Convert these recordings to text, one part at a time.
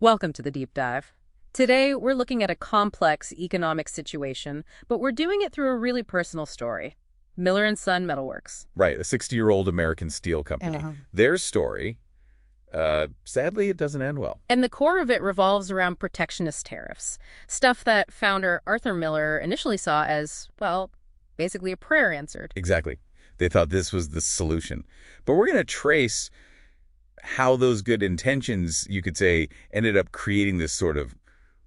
Welcome to the deep dive. Today, we're looking at a complex economic situation, but we're doing it through a really personal story. Miller and Son Metalworks. Right, a 60-year-old American steel company. Their story, sadly, it doesn't end well. And the core of it revolves around protectionist tariffs, stuff that founder Arthur Miller initially saw as, well, basically a prayer answered. Exactly. They thought this was the solution. But we're going to trace how those good intentions, you could say, ended up creating this sort of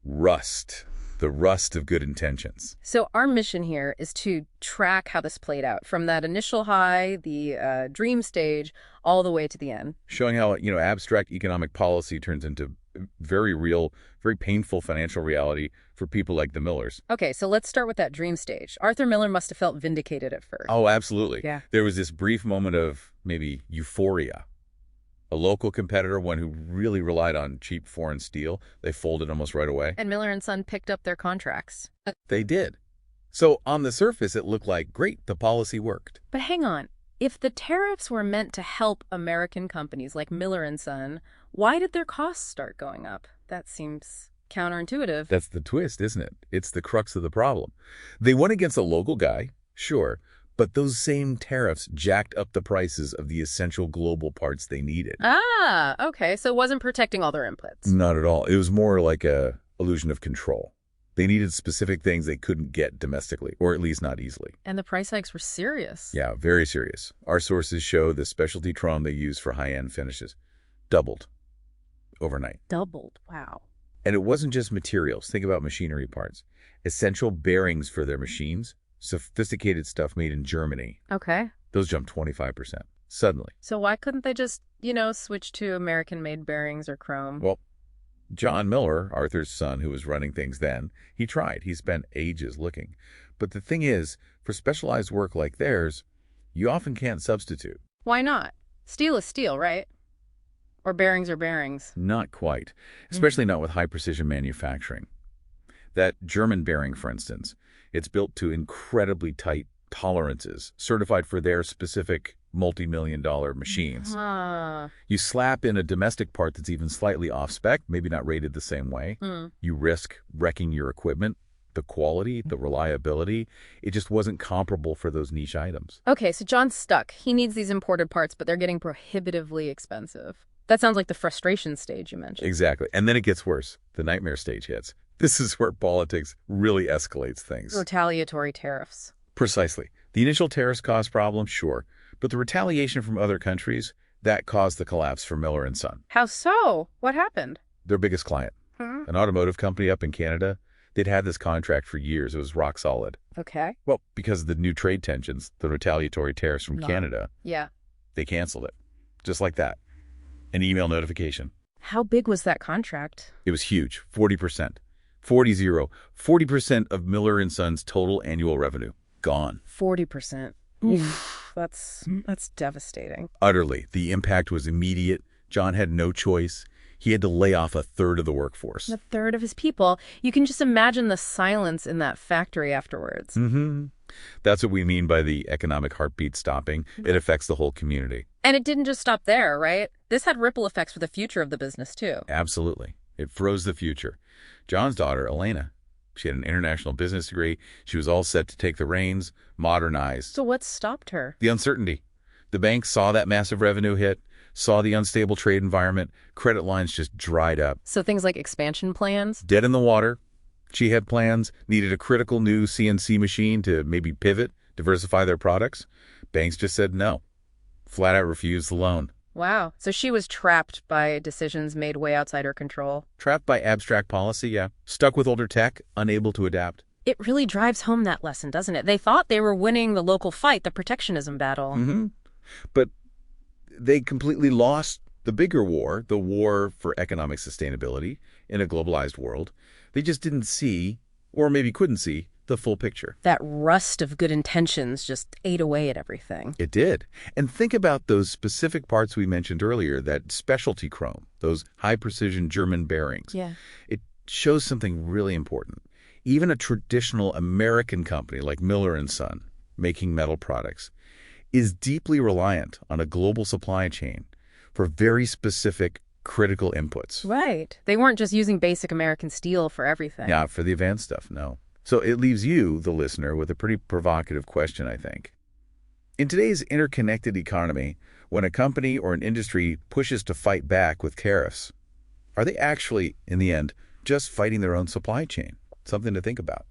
rust, the rust of good intentions. So our mission here is to track how this played out from that initial high, the dream stage, all the way to the end. Showing how, abstract economic policy turns into very real, very painful financial reality for people like the Millers. Okay, so let's start with that dream stage. Arthur Miller must have felt vindicated at first. Oh, absolutely. Yeah. There was this brief moment of maybe euphoria. A local competitor, one who really relied on cheap foreign steel, they folded almost right away. And Miller and Son picked up their contracts. They did. So on the surface, it looked like, great, the policy worked. But hang on. If the tariffs were meant to help American companies like Miller and Son, why did their costs start going up? That seems counterintuitive. That's the twist, isn't it? It's the crux of the problem. They went against a local guy, sure, but those same tariffs jacked up the prices of the essential global parts they needed. Ah, okay. So it wasn't protecting all their inputs. Not at all. It was more like a illusion of control. They needed specific things they couldn't get domestically, or at least not easily. And the price hikes were serious. Yeah, very serious. Our sources show the specialty chrome they use for high-end finishes doubled overnight. Doubled. Wow. And it wasn't just materials. Think about machinery parts. Essential bearings for their machines, sophisticated stuff made in Germany. Okay. Those jumped 25%, suddenly. So why couldn't they just, switch to American-made bearings or chrome? Well, John Miller, Arthur's son, who was running things then, he tried. He spent ages looking. But the thing is, for specialized work like theirs, you often can't substitute. Why not? Steel is steel, right? Or bearings are bearings. Not quite, especially not with high-precision manufacturing. That German bearing, for instance, it's built to incredibly tight tolerances, certified for their specific multi-million-dollar machines. You slap in a domestic part that's even slightly off-spec, maybe not rated the same way. You risk wrecking your equipment. The quality, the reliability, it just wasn't comparable for those niche items. Okay, so John's stuck. He needs these imported parts, but they're getting prohibitively expensive. That sounds like the frustration stage you mentioned. Exactly. And then it gets worse. The nightmare stage hits. This is where politics really escalates things. Retaliatory tariffs. Precisely. The initial tariffs caused problems, sure, but the retaliation from other countries, that caused the collapse for Miller and Son. How so? What happened? Their biggest client, an automotive company up in Canada, they'd had this contract for years. It was rock solid. Okay. Well, because of the new trade tensions, the retaliatory tariffs from Canada, Yeah. they canceled it. Just like that. An email notification. How big was that contract? It was huge, 40%. 40% of Miller and Son's total annual revenue. Gone. 40%. Oof. That's devastating. Utterly. The impact was immediate. John had no choice. He had to lay off a third of the workforce. A third of his people. You can just imagine the silence in that factory afterwards. That's what we mean by the economic heartbeat stopping. It affects the whole community. And it didn't just stop there, right? This had ripple effects for the future of the business, too. Absolutely. It froze the future. John's daughter, Elena, she had an international business degree. She was all set to take the reins, modernize. So what stopped her? The uncertainty. The banks saw that massive revenue hit, saw the unstable trade environment. Credit lines just dried up. So things like expansion plans? Dead in the water. She had plans, needed a critical new CNC machine to maybe pivot, diversify their products. Banks just said no. Flat out refused the loan. Wow. So she was trapped by decisions made way outside her control. Trapped by abstract policy, yeah. Stuck with older tech, unable to adapt. It really drives home that lesson, doesn't it? They thought they were winning the local fight, the protectionism battle. But they completely lost the bigger war, the war for economic sustainability in a globalized world. They just didn't see, or maybe couldn't see, the full picture. That rust of good intentions just ate away at everything. It did. And think about those specific parts we mentioned earlier, that specialty chrome, those high-precision German bearings. Yeah. It shows something really important. Even a traditional American company like Miller and Son, making metal products, is deeply reliant on a global supply chain for very specific critical inputs. Right. They weren't just using basic American steel for everything. Yeah, for the advanced stuff, no. So it leaves you, the listener, with a pretty provocative question, I think. In today's interconnected economy, when a company or an industry pushes to fight back with tariffs, are they actually, in the end, just fighting their own supply chain? Something to think about.